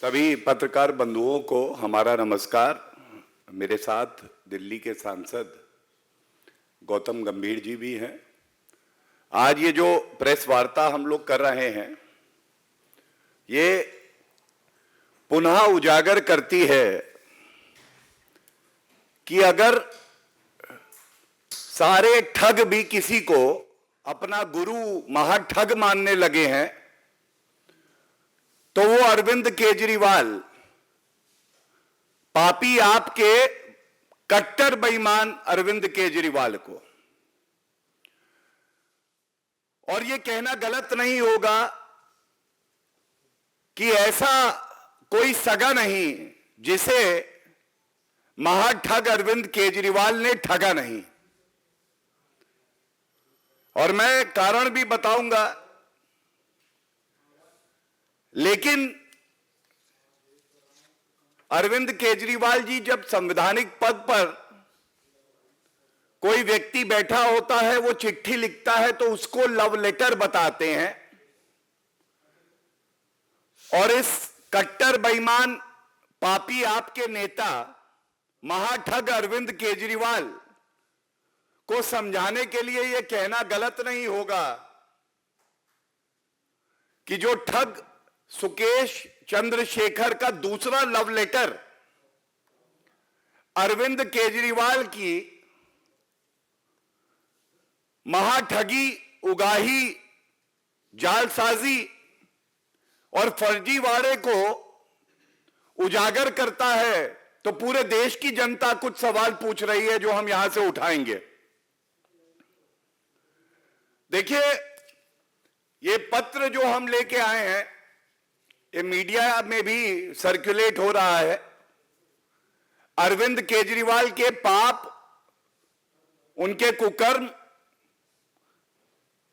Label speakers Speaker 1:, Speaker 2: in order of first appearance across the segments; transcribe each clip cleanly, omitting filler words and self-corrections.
Speaker 1: सभी पत्रकार बंधुओं को हमारा नमस्कार। मेरे साथ दिल्ली के सांसद गौतम गंभीर जी भी हैं। आज ये जो प्रेस वार्ता हम लोग कर रहे हैं, ये पुनः उजागर करती है कि अगर सारे ठग भी किसी को अपना गुरु महाठग मानने लगे हैं तो वो अरविंद केजरीवाल पापी आपके कट्टर बेईमान अरविंद केजरीवाल को, और ये कहना गलत नहीं होगा कि ऐसा कोई सगा नहीं जिसे महाठग अरविंद केजरीवाल ने ठगा नहीं। और मैं कारण भी बताऊंगा, लेकिन अरविंद केजरीवाल जी जब संवैधानिक पद पर कोई व्यक्ति बैठा होता है, वो चिट्ठी लिखता है तो उसको लव लेटर बताते हैं, और इस कट्टर बेईमान पापी आपके नेता महाठग अरविंद केजरीवाल को समझाने के लिए यह कहना गलत नहीं होगा कि जो ठग सुकेश चंद्रशेखर का दूसरा लव लेटर अरविंद केजरीवाल की महाठगी, उगाही, जालसाजी और फर्जीवाड़े को उजागर करता है, तो पूरे देश की जनता कुछ सवाल पूछ रही है जो हम यहां से उठाएंगे। देखिए, ये पत्र जो हम लेके आए हैं, ये मीडिया में भी सर्कुलेट हो रहा है। अरविंद केजरीवाल के पाप, उनके कुकर्म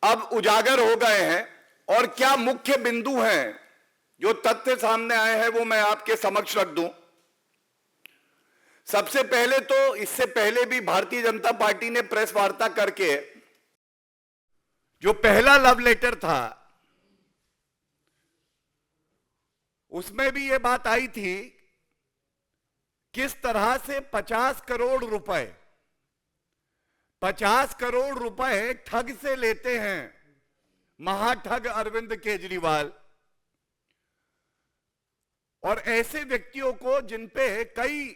Speaker 1: अब उजागर हो गए हैं, और क्या मुख्य बिंदु हैं जो तथ्य सामने आए हैं वो मैं आपके समक्ष रख दूं। सबसे पहले तो इससे पहले भी भारतीय जनता पार्टी ने प्रेस वार्ता करके जो पहला लव लेटर था उसमें भी यह बात आई थी किस तरह से 50 करोड़ रुपए 50 करोड़ रुपए ठग से लेते हैं महाठग अरविंद केजरीवाल, और ऐसे व्यक्तियों को जिन पे कई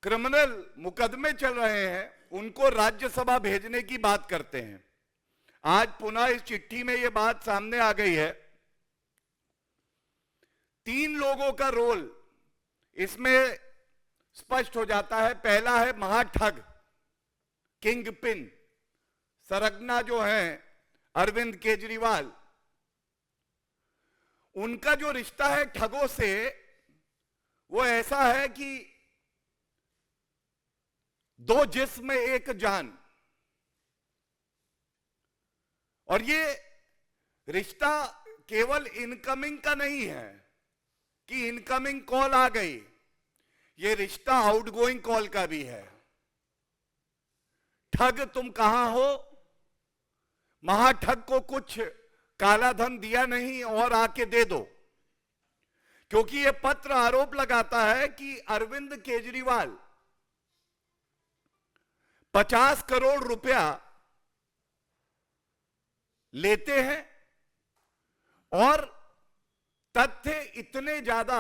Speaker 1: क्रिमिनल मुकदमे चल रहे हैं उनको राज्यसभा भेजने की बात करते हैं। आज पुनः इस चिट्ठी में यह बात सामने आ गई है। 3 लोगों का रोल इसमें स्पष्ट हो जाता है। पहला है महाठग, किंग पिन, सरगना जो है अरविंद केजरीवाल। उनका जो रिश्ता है ठगों से वो ऐसा है कि 2 जिस्म एक जान, और ये रिश्ता केवल इनकमिंग का नहीं है कि इनकमिंग कॉल आ गई, ये रिश्ता आउटगोइंग कॉल का भी है। ठग तुम कहां हो, महाठग को कुछ काला धन दिया नहीं और आके दे दो, क्योंकि यह पत्र आरोप लगाता है कि अरविंद केजरीवाल 50 करोड़ रुपया लेते हैं, और तथ्य इतने ज्यादा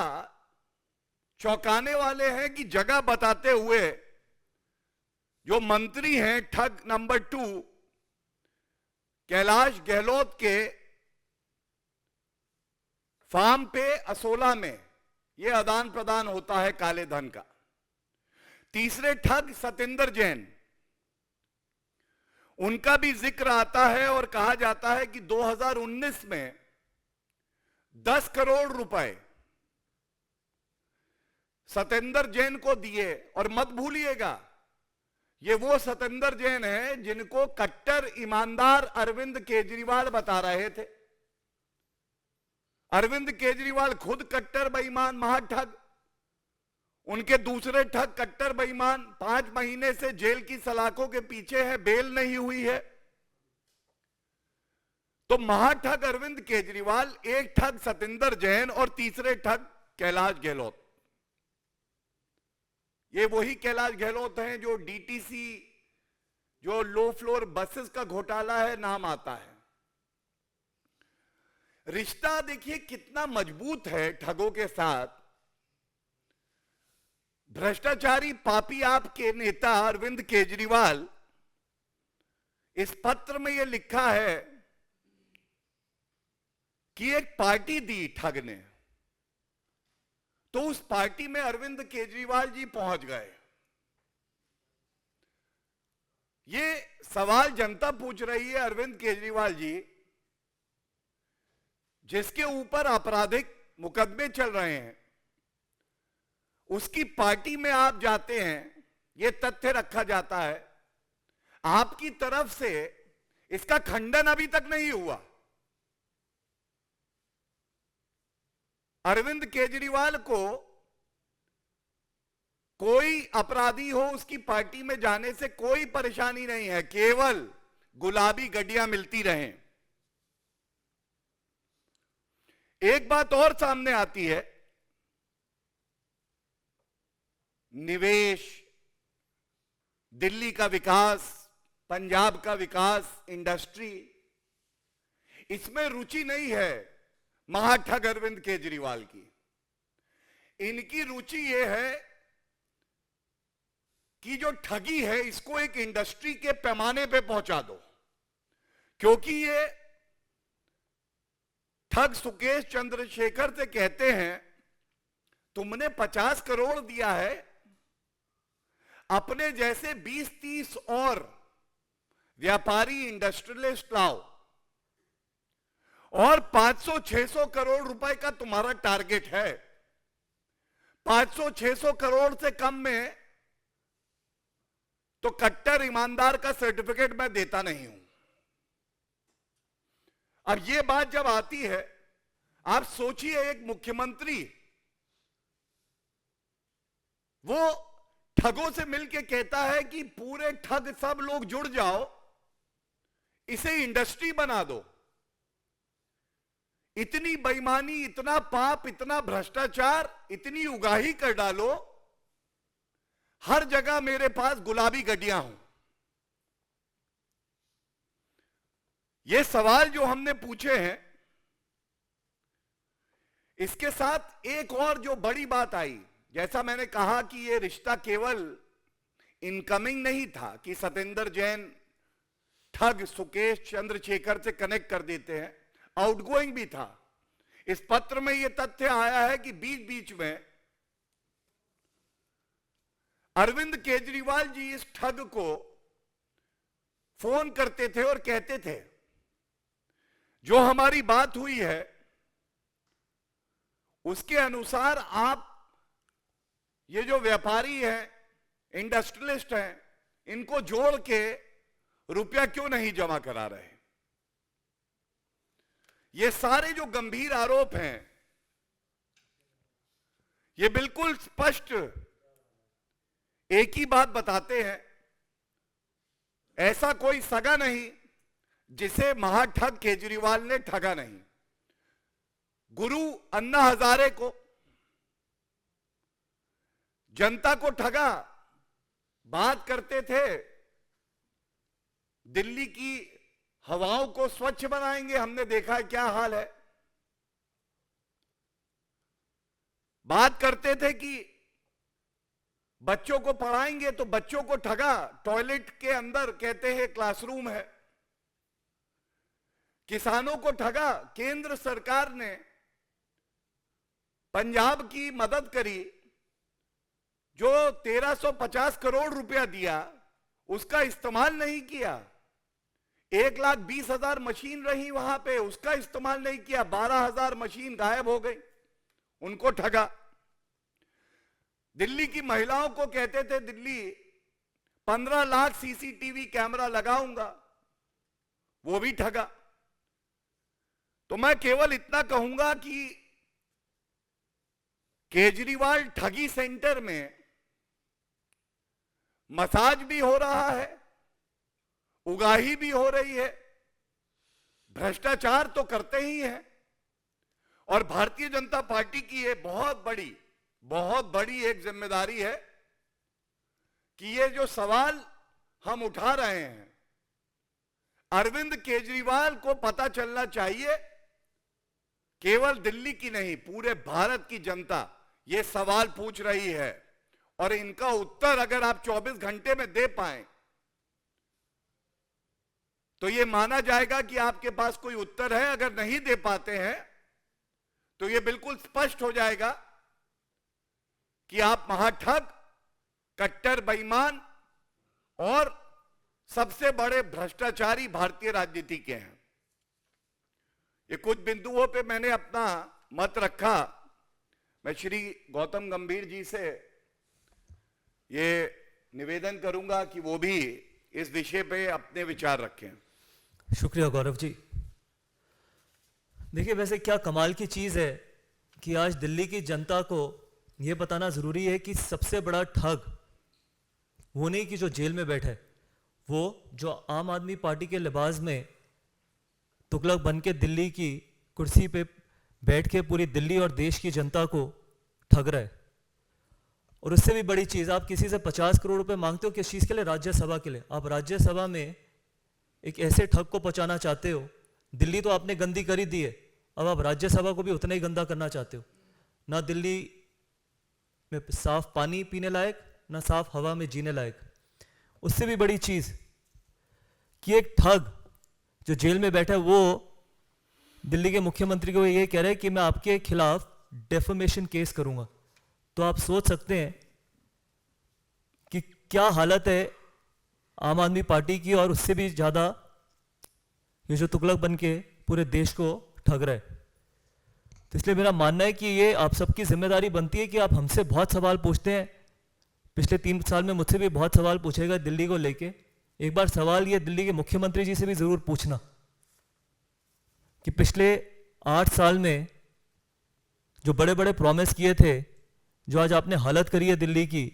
Speaker 1: चौंकाने वाले हैं कि जगह बताते हुए जो मंत्री हैं ठग नंबर 2 कैलाश गहलोत के फार्म पे असोला में यह आदान प्रदान होता है काले धन का। तीसरे ठग सतेंद्र जैन, उनका भी जिक्र आता है और कहा जाता है कि 2019 में 10 करोड़ रुपए सतेंद्र जैन को दिए। और मत भूलिएगा, ये वो सतेंद्र जैन है जिनको कट्टर ईमानदार अरविंद केजरीवाल बता रहे थे। अरविंद केजरीवाल खुद कट्टर बेईमान महाठग, उनके दूसरे ठग कट्टर बेईमान 5 महीने से जेल की सलाखों के पीछे है, बेल नहीं हुई है। तो महाठग अरविंद केजरीवाल, एक ठग सतेंद्र जैन और तीसरे ठग कैलाश गहलोत। ये वही कैलाश गहलोत हैं जो डीटीसी, जो लो फ्लोर बसेस का घोटाला है, नाम आता है। रिश्ता देखिए कितना मजबूत है ठगों के साथ। भ्रष्टाचारी पापी आपके नेता अरविंद केजरीवाल, इस पत्र में यह लिखा है कि एक पार्टी दी ठग ने, तो उस पार्टी में अरविंद केजरीवाल जी पहुंच गए। ये सवाल जनता पूछ रही है, अरविंद केजरीवाल जी जिसके ऊपर आपराधिक मुकदमे चल रहे हैं, उसकी पार्टी में आप जाते हैं, यह तथ्य रखा जाता है। आपकी तरफ से इसका खंडन अभी तक नहीं हुआ। अरविंद केजरीवाल को कोई अपराधी हो उसकी पार्टी में जाने से कोई परेशानी नहीं है, केवल गुलाबी गड्डियां मिलती रहें। एक बात और सामने आती है, निवेश, दिल्ली का विकास, पंजाब का विकास, इंडस्ट्री, इसमें रुचि नहीं है महाठग अरविंद केजरीवाल की। इनकी रुचि यह है कि जो ठगी है इसको एक इंडस्ट्री के पैमाने पे पहुंचा दो, क्योंकि ये ठग सुकेश चंद्रशेखर से कहते हैं तुमने 50 करोड़ दिया है, अपने जैसे 20-30 और व्यापारी इंडस्ट्रियलिस्ट लाओ और 500-600 करोड़ रुपए का तुम्हारा टारगेट है। 500-600 करोड़ से कम में तो कट्टर ईमानदार का सर्टिफिकेट मैं देता नहीं हूं। अब यह बात जब आती है, आप सोचिए एक मुख्यमंत्री वो ठगों से मिलके कहता है कि पूरे ठग सब लोग जुड़ जाओ, इसे इंडस्ट्री बना दो। इतनी बेईमानी, इतना पाप, इतना भ्रष्टाचार, इतनी उगाही कर डालो, हर जगह मेरे पास गुलाबी गड्डियां हों। ये सवाल जो हमने पूछे हैं, इसके साथ एक और जो बड़ी बात आई, जैसा मैंने कहा कि ये रिश्ता केवल इनकमिंग नहीं था कि सतेंद्र जैन ठग सुकेश चंद्रशेखर से कनेक्ट कर देते हैं, आउटगोइंग भी था। इस पत्र में यह तथ्य आया है कि बीच बीच में अरविंद केजरीवाल जी इस ठग को फोन करते थे और कहते थे जो हमारी बात हुई है उसके अनुसार आप ये जो व्यापारी हैं, इंडस्ट्रियलिस्ट हैं, इनको जोड़ के रुपया क्यों नहीं जमा करा रहे। ये सारे जो गंभीर आरोप हैं, ये बिल्कुल स्पष्ट एक ही बात बताते हैं, ऐसा कोई सगा नहीं जिसे महाठग केजरीवाल ने ठगा नहीं। गुरु अन्ना हजारे को, जनता को ठगा, बात करते थे दिल्ली की हवाओं को स्वच्छ बनाएंगे, हमने देखा है क्या हाल है। बात करते थे कि बच्चों को पढ़ाएंगे, तो बच्चों को ठगा, टॉयलेट के अंदर कहते हैं क्लासरूम है। किसानों को ठगा, केंद्र सरकार ने पंजाब की मदद करी, जो 1350 करोड़ रुपया दिया उसका इस्तेमाल नहीं किया। 1,20,000 मशीन रही वहां पे, उसका इस्तेमाल नहीं किया। 12,000 मशीन गायब हो गई, उनको ठगा। दिल्ली की महिलाओं को कहते थे दिल्ली 15 लाख सीसीटीवी कैमरा लगाऊंगा, वो भी ठगा। तो मैं केवल इतना कहूंगा कि केजरीवाल ठगी सेंटर में मसाज भी हो रहा है, उगाही भी हो रही है, भ्रष्टाचार तो करते ही हैं। और भारतीय जनता पार्टी की ये बहुत बड़ी एक जिम्मेदारी है कि ये जो सवाल हम उठा रहे हैं, अरविंद केजरीवाल को पता चलना चाहिए, केवल दिल्ली की नहीं पूरे भारत की जनता ये सवाल पूछ रही है, और इनका उत्तर अगर आप 24 घंटे में दे पाएं तो ये माना जाएगा कि आपके पास कोई उत्तर है। अगर नहीं दे पाते हैं तो ये बिल्कुल स्पष्ट हो जाएगा कि आप महाठग, कट्टर बेईमान और सबसे बड़े भ्रष्टाचारी भारतीय राजनीति के हैं। ये कुछ बिंदुओं पे मैंने अपना मत रखा। मैं श्री गौतम गंभीर जी से ये निवेदन करूंगा कि वो भी इस विषय पे अपने विचार रखें।
Speaker 2: शुक्रिया गौरव जी। देखिए, वैसे क्या कमाल की चीज़ है कि आज दिल्ली की जनता को यह बताना ज़रूरी है कि सबसे बड़ा ठग वो नहीं कि जो जेल में बैठे, वो जो आम आदमी पार्टी के लिबास में तुगलक बन के दिल्ली की कुर्सी पे बैठ के पूरी दिल्ली और देश की जनता को ठग रहा है। और उससे भी बड़ी चीज़, आप किसी से 50 करोड़ रुपए मांगते हो किस चीज़ के लिए? राज्यसभा के लिए। आप राज्यसभा में एक ऐसे ठग को पहुंचाना चाहते हो। दिल्ली तो आपने गंदी कर ही दी है, अब आप राज्यसभा को भी उतना ही गंदा करना चाहते हो। ना दिल्ली में साफ पानी पीने लायक, ना साफ हवा में जीने लायक। उससे भी बड़ी चीज़ कि एक ठग जो जेल में बैठा है वो दिल्ली के मुख्यमंत्री को ये कह रहे हैं कि मैं आपके खिलाफ डेफेमेशन केस करूंगा। तो आप सोच सकते हैं कि क्या हालत है आम आदमी पार्टी की, और उससे भी ज़्यादा ये जो तुगलक बन के पूरे देश को ठग रहा है। तो इसलिए मेरा मानना है कि ये आप सबकी जिम्मेदारी बनती है कि आप हमसे बहुत सवाल पूछते हैं। पिछले 3 साल में मुझसे भी बहुत सवाल पूछेगा दिल्ली को लेके। एक बार सवाल ये दिल्ली के मुख्यमंत्री जी से भी ज़रूर पूछना कि पिछले 8 साल में जो बड़े बड़े प्रॉमिस किए थे, जो आज आपने हालत करी है दिल्ली की,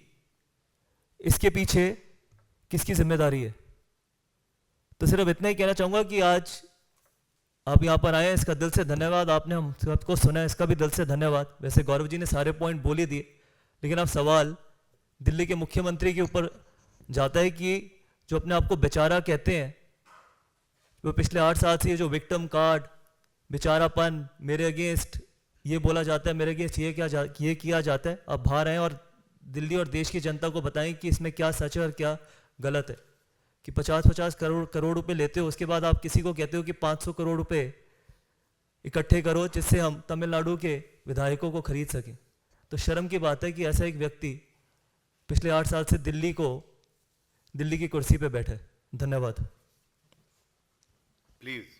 Speaker 2: इसके पीछे किसकी जिम्मेदारी है? तो सिर्फ इतना ही कहना चाहूँगा कि आज आप यहाँ पर आए हैं, इसका दिल से धन्यवाद। आपने हम सबको सुना है, इसका भी दिल से धन्यवाद। वैसे गौरव जी ने सारे पॉइंट बोल ही दिए, लेकिन अब सवाल दिल्ली के मुख्यमंत्री के ऊपर जाता है कि जो अपने आप को बेचारा कहते हैं, वो पिछले 8 साल से ये जो विक्टिम कार्ड, बेचारापन, मेरे अगेंस्ट ये बोला जाता है, मेरे अगेंस्ट ये किया जाता है, अब बाहर आए और दिल्ली और देश की जनता को बताएं कि इसमें क्या सच है और क्या गलत है। कि 50-50 करोड़ रुपए लेते हो, उसके बाद आप किसी को कहते हो कि 500 करोड़ रुपए इकट्ठे करो जिससे हम तमिलनाडु के विधायकों को खरीद सकें। तो शर्म की बात है कि ऐसा एक व्यक्ति पिछले 8 साल से दिल्ली की कुर्सी पे बैठे। धन्यवाद।
Speaker 1: Please.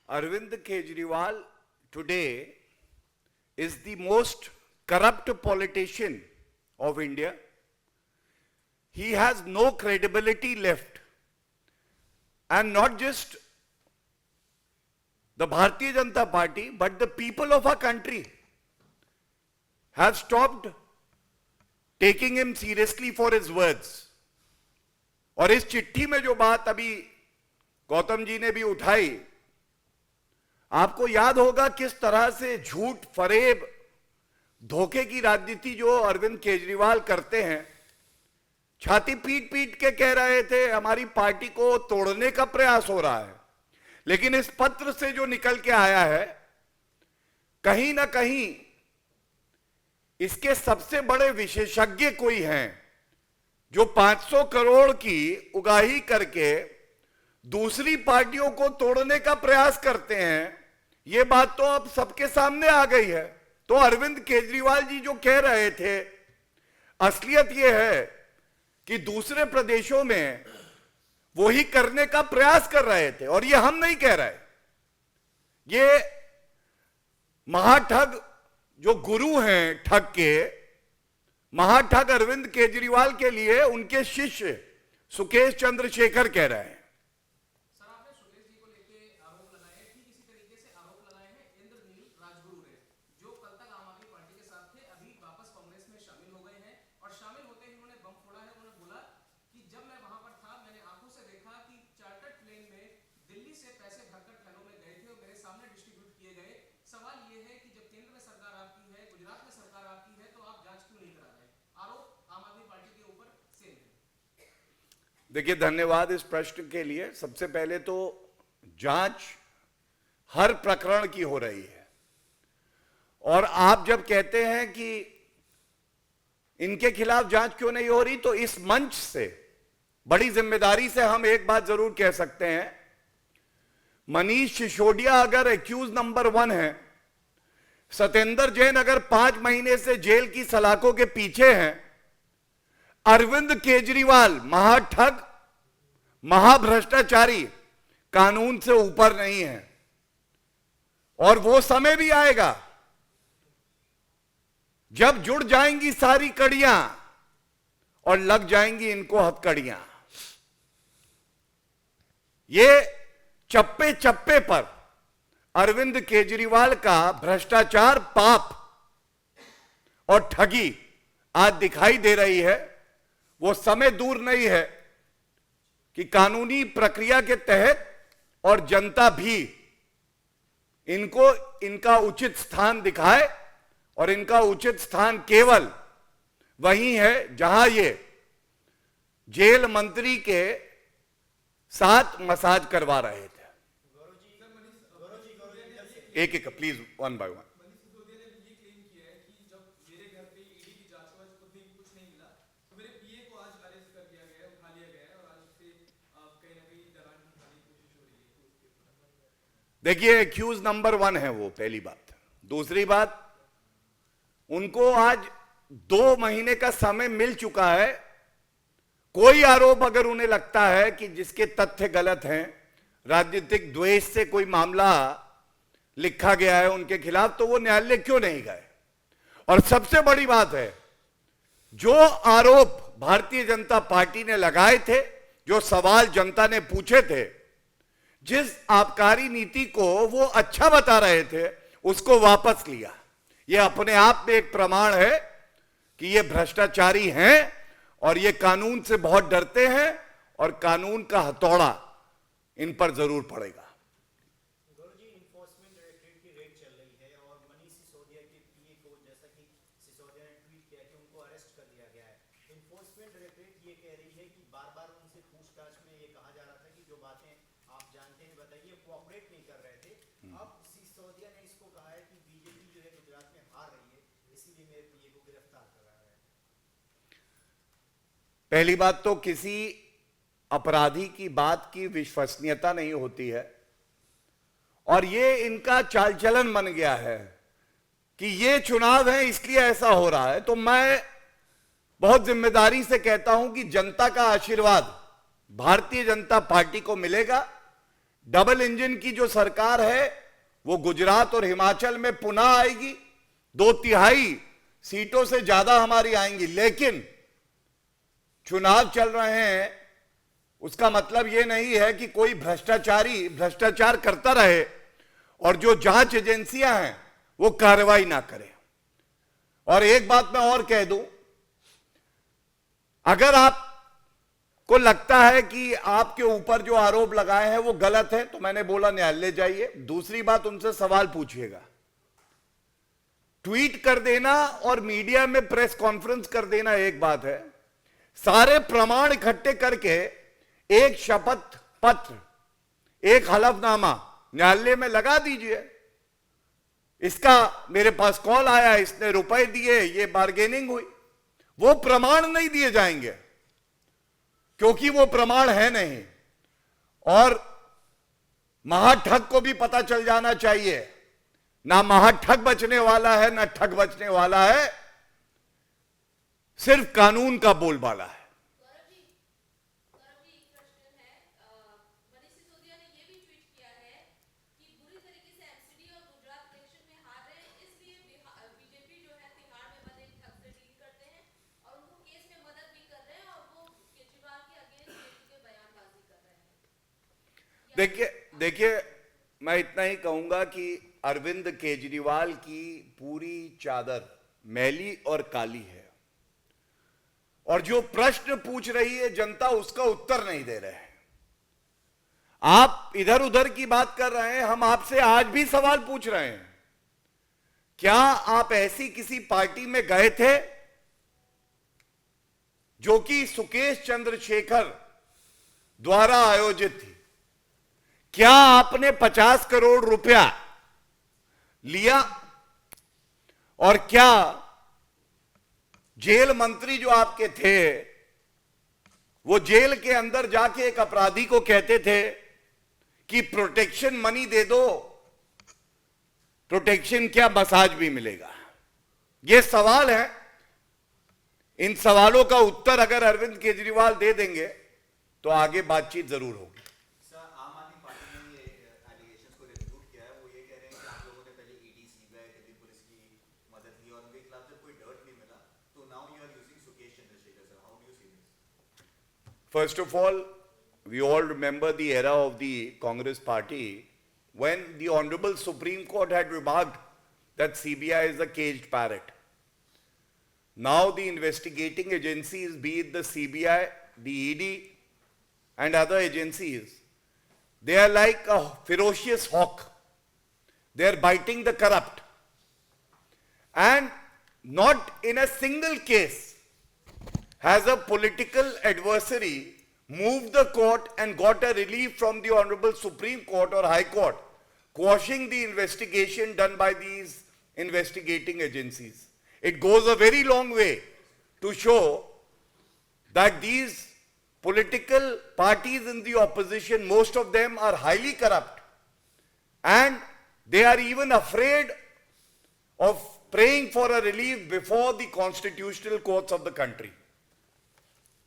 Speaker 1: Arvind Kejriwal today is the most corrupt politician of India. He has no credibility left. And not just the Bharatiya Janata Party, but the people of our country have stopped taking him seriously for his words. और इस चिट्ठी में जो बात अभी गौतम जी ने भी उठाई, आपको याद होगा किस तरह से झूठ, फरेब, धोखे की राजनीति जो अरविंद केजरीवाल करते हैं। छाती पीट पीट के कह रहे थे हमारी पार्टी को तोड़ने का प्रयास हो रहा है, लेकिन इस पत्र से जो निकल के आया है, कहीं ना कहीं इसके सबसे बड़े विशेषज्ञ कोई हैं जो 500 करोड़ की उगाही करके दूसरी पार्टियों को तोड़ने का प्रयास करते हैं। यह बात तो अब सबके सामने आ गई है। तो अरविंद केजरीवाल जी जो कह रहे थे, असलियत यह है कि दूसरे प्रदेशों में वो ही करने का प्रयास कर रहे थे, और ये हम नहीं कह रहे। ये महाठग जो गुरु हैं ठग के, महाठग अरविंद केजरीवाल के लिए उनके शिष्य सुकेश चंद्रशेखर कह रहे हैं।
Speaker 3: सर, आपने सुकेश जी को लेके आरोप लगाए, ठीक इसी तरीके से आरोप लगाए हैं
Speaker 1: देखिए, धन्यवाद इस प्रश्न के लिए। सबसे पहले तो जांच हर प्रकरण की हो रही है, और आप जब कहते हैं कि इनके खिलाफ जांच क्यों नहीं हो रही, तो इस मंच से बड़ी जिम्मेदारी से हम एक बात जरूर कह सकते हैं, मनीष सिसोदिया अगर एक्यूज नंबर 1 है, सत्येंद्र जैन अगर 5 महीने से जेल की सलाखों के पीछे हैं, अरविंद केजरीवाल महाठग, महाभ्रष्टाचारी, कानून से ऊपर नहीं है। और वो समय भी आएगा जब जुड़ जाएंगी सारी कड़ियां और लग जाएंगी इनको हथकड़ियां। ये चप्पे चप्पे पर अरविंद केजरीवाल का भ्रष्टाचार, पाप और ठगी आज दिखाई दे रही है। वो समय दूर नहीं है कि कानूनी प्रक्रिया के तहत और जनता भी इनको इनका उचित स्थान दिखाए, और इनका उचित स्थान केवल वही है जहां ये जेल मंत्री के साथ मसाज करवा रहे थे। एक एक प्लीज, वन बाय वन। देखिए, एक्यूज नंबर 1 है वो, पहली बात। दूसरी बात, उनको आज 2 महीने का समय मिल चुका है। कोई आरोप अगर उन्हें लगता है कि जिसके तथ्य गलत हैं, राजनीतिक द्वेष से कोई मामला लिखा गया है उनके खिलाफ, तो वो न्यायालय क्यों नहीं गए। और सबसे बड़ी बात है, जो आरोप भारतीय जनता पार्टी ने लगाए थे, जो सवाल जनता ने पूछे थे, जिस आबकारी नीति को वो अच्छा बता रहे थे, उसको वापस लिया। ये अपने आप में एक प्रमाण है कि ये भ्रष्टाचारी हैं और ये कानून से बहुत डरते हैं, और कानून का हथौड़ा इन पर जरूर पड़ेगा।
Speaker 3: गौरव जी, इन्फोर्समेंट डायरेक्टरेट की रेड चल रही है और मनीष सिसोदिया के पीए को, जैसा कि सिसोदिया ने ट्वीट किया कि उनको अरेस्ट कर लिया गया है। इन्फोर्समेंट डायरेक्टरेट ये कह रही है कि बार-बार उनसे पूछताछ में ये कहा जा रहा था कि जो बातें आप जानते हैं बताइए, कोऑपरेट नहीं कर रहे थे। अब सिसोदिया ने इसको कहा है कि बीजेपी जो है गुजरात में हार रही है, इसीलिए मेरे पीए को गिरफ्तार कर रहा है।
Speaker 1: पहली बात तो, किसी अपराधी की बात की विश्वसनीयता नहीं होती है, और ये इनका चाल चलन बन गया है कि ये चुनाव है इसलिए ऐसा हो रहा है। तो मैं बहुत जिम्मेदारी से कहता हूं कि जनता का आशीर्वाद भारतीय जनता पार्टी को मिलेगा। डबल इंजन की जो सरकार है वो गुजरात और हिमाचल में पुनः आएगी, 2/3 सीटों से ज्यादा हमारी आएंगी। लेकिन चुनाव चल रहे हैं, उसका मतलब यह नहीं है कि कोई भ्रष्टाचारी भ्रष्टाचार करता रहे और जो जांच एजेंसियां हैं वो कार्रवाई ना करें। और एक बात मैं और कह दूं, अगर आपको लगता है कि आपके ऊपर जो आरोप लगाए हैं वो गलत है, तो मैंने बोला न्यायालय जाइए। दूसरी बात, उनसे सवाल पूछिएगा। ट्वीट कर देना और मीडिया में प्रेस कॉन्फ्रेंस कर देना एक बात है, सारे प्रमाण इकट्ठे करके एक शपथ पत्र, एक हलफनामा न्यायालय में लगा दीजिए। इसका मेरे पास कॉल आया, इसने रुपए दिए, ये बार्गेनिंग हुई। वो प्रमाण नहीं दिए जाएंगे क्योंकि वो प्रमाण है नहीं। और महाठग को भी पता चल जाना चाहिए, ना महाठग बचने वाला है ना ठग बचने वाला है, सिर्फ कानून का बोलबाला है। देखिए, मैं इतना ही कहूंगा कि अरविंद केजरीवाल की पूरी चादर मैली और काली है, और जो प्रश्न पूछ रही है जनता उसका उत्तर नहीं दे रहे हैं। आप इधर उधर की बात कर रहे हैं, हम आपसे आज भी सवाल पूछ रहे हैं, क्या आप ऐसी किसी पार्टी में गए थे जो कि सुकेश चंद्रशेखर द्वारा आयोजित थी। क्या आपने 50 करोड़ रुपया लिया और क्या जेल मंत्री जो आपके थे वो जेल के अंदर जाके एक अपराधी को कहते थे कि प्रोटेक्शन मनी दे दो, प्रोटेक्शन क्या मसाज भी मिलेगा? ये सवाल है। इन सवालों का उत्तर अगर अरविंद केजरीवाल दे देंगे तो आगे बातचीत जरूर होगी।
Speaker 3: सर, आम आदमी पार्टी ने ये एलिगेशंस को रिफ्यूट किया है। वो ये कह रहे हैं कि आप लोगों ने पहले ईडी, सीबीआई, दिल्ली पुलिस की मदद ली और उनके खिलाफ जब कोई डर्ट नहीं मिला तो now you are using Sukesh Chandrashekhar. Sir, how do you see this?
Speaker 1: First of all, we all remember the era of the Congress party when the Honorable Supreme Court had remarked that CBI is a caged parrot. Now the investigating agencies, be it the CBI, the ED, and other agencies, they are like a ferocious hawk. They are biting the corrupt. And not in a single case has a political adversary moved the court and got a relief from the Honorable Supreme Court or High Court, quashing the investigation done by these investigating agencies. It goes a very long way to show that these political parties in the opposition, most of them are highly corrupt, and they are even afraid of praying for a relief before the constitutional courts of the country.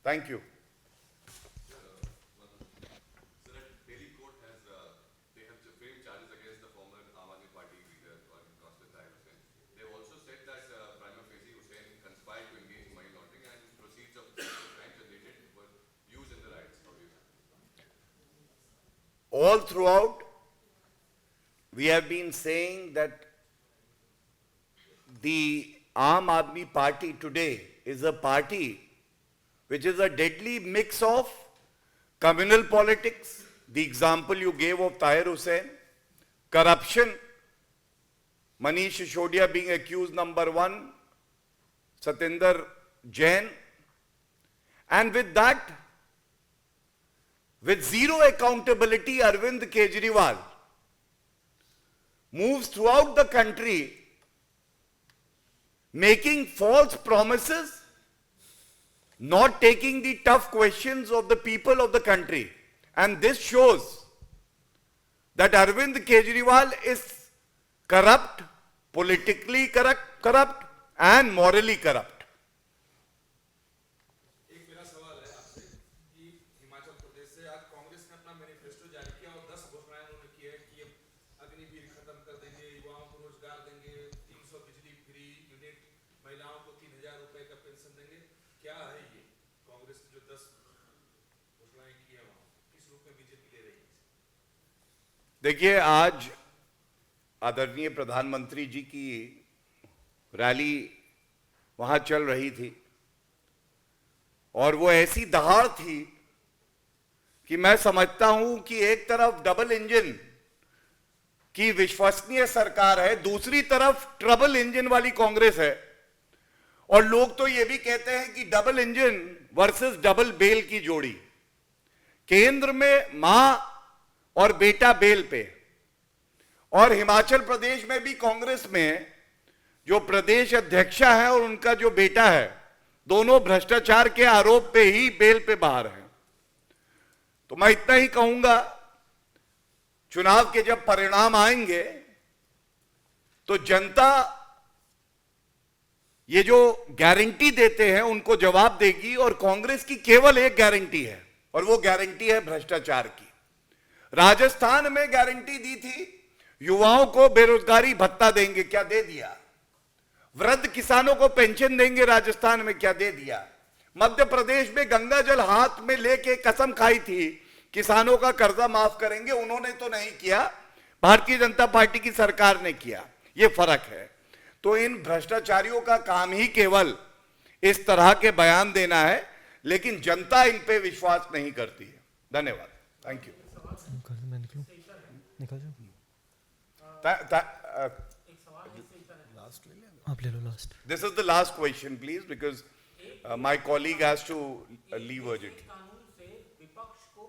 Speaker 1: Thank you.
Speaker 4: Sir, at Delhi court they have framed charges against the former Aam Aadmi Party leader, Councillor Tahir Hussain. They have also said that prima facie Hussain conspired to engage in money laundering and proceeds of the crime generated were used in the riots. How do you say?
Speaker 1: All throughout, we have been saying that the Aam Aadmi Party today is a party which is a deadly mix of communal politics, the example you gave of Tahir Hussain, corruption, Manish Sisodiya being accused number 1, Satinder Jain, and with that, with zero accountability, Arvind Kejriwal moves throughout the country making false promises, not taking the tough questions of the people of the country. And this shows that Arvind Kejriwal is corrupt, politically corrupt, and morally corrupt.
Speaker 5: एक मेरा सवाल है आपसे कि हिमाचल प्रदेश से आज कांग्रेस ने अपना मैनिफेस्टो जारी किया और 10 घोषणाएं उन्होंने की है कि अग्निवीर खत्म कर देंगे, युवाओं को रोजगार देंगे, 300 बिजली फ्री यूनिट, महिलाओं को 3000 रुपए का पेंशन देंगे। क्या है ये कांग्रेस ने जो 10 घोषणाएं की है, वहां किस रूप में बीजेपी ले रही है?
Speaker 1: देखिए, आज आदरणीय प्रधानमंत्री जी की रैली वहां चल रही थी और वो ऐसी दहाड़ थी कि मैं समझता हूं कि एक तरफ डबल इंजन की विश्वसनीय सरकार है, दूसरी तरफ ट्रबल इंजन वाली कांग्रेस है। और लोग तो ये भी कहते हैं कि double engine versus double bale की जोड़ी, केंद्र में मां और बेटा बेल पे, और हिमाचल प्रदेश में भी कांग्रेस में जो प्रदेश अध्यक्षा है और उनका जो बेटा है, दोनों भ्रष्टाचार के आरोप पे ही बेल पे बाहर हैं। तो मैं इतना ही कहूंगा, चुनाव के जब परिणाम आएंगे तो जनता ये जो गारंटी देते हैं उनको जवाब देगी, और कांग्रेस की केवल एक गारंटी है और वो गारंटी है भ्रष्टाचार की। राजस्थान में गारंटी दी थी युवाओं को बेरोजगारी भत्ता देंगे, क्या दे दिया? वृद्ध किसानों को पेंशन देंगे, राजस्थान में क्या दे दिया? मध्य प्रदेश में गंगा जल हाथ में लेके कसम खाई थी किसानों का कर्जा माफ करेंगे, उन्होंने तो नहीं किया, भारतीय जनता पार्टी की सरकार ने किया। यह फर्क है। तो इन भ्रष्टाचारियों का काम ही केवल इस तरह के बयान देना है, लेकिन जनता इन पे विश्वास नहीं करती है। धन्यवाद। Thank you.
Speaker 2: आप ले लो last.
Speaker 1: This is the last question, please, because my colleague has to leave urgently.
Speaker 3: कानून से विपक्ष को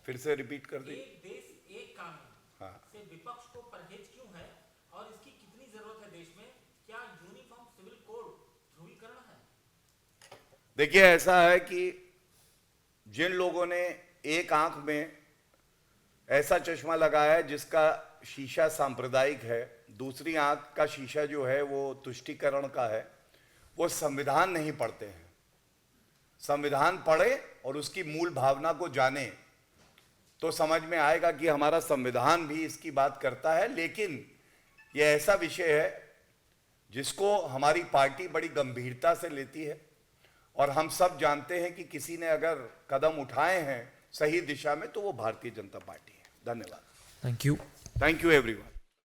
Speaker 1: फिर से रिपीट कर दी।
Speaker 6: एक देश एक कानून
Speaker 1: हाँ।
Speaker 6: से विपक्ष को परहेज क्यों है और इसकी कितनी जरूरत है देश में? क्या यूनिफॉर्म सिविल कोड ध्रुवीकरण है?
Speaker 1: देखिए, ऐसा है कि जिन लोगों ने एक आंख में ऐसा चश्मा लगाया है जिसका शीशा सांप्रदायिक है, दूसरी आंख का शीशा जो है वो तुष्टीकरण का है, वो संविधान नहीं पढ़ते हैं। संविधान पढ़े और उसकी मूल भावना को जाने तो समझ में आएगा कि हमारा संविधान भी इसकी बात करता है। लेकिन ये ऐसा विषय है जिसको हमारी पार्टी बड़ी गंभीरता से लेती है और हम सब जानते हैं कि किसी ने अगर कदम उठाए हैं सही दिशा में तो वो भारतीय जनता पार्टी है। धन्यवाद।
Speaker 2: Thank you.
Speaker 1: Thank you everyone.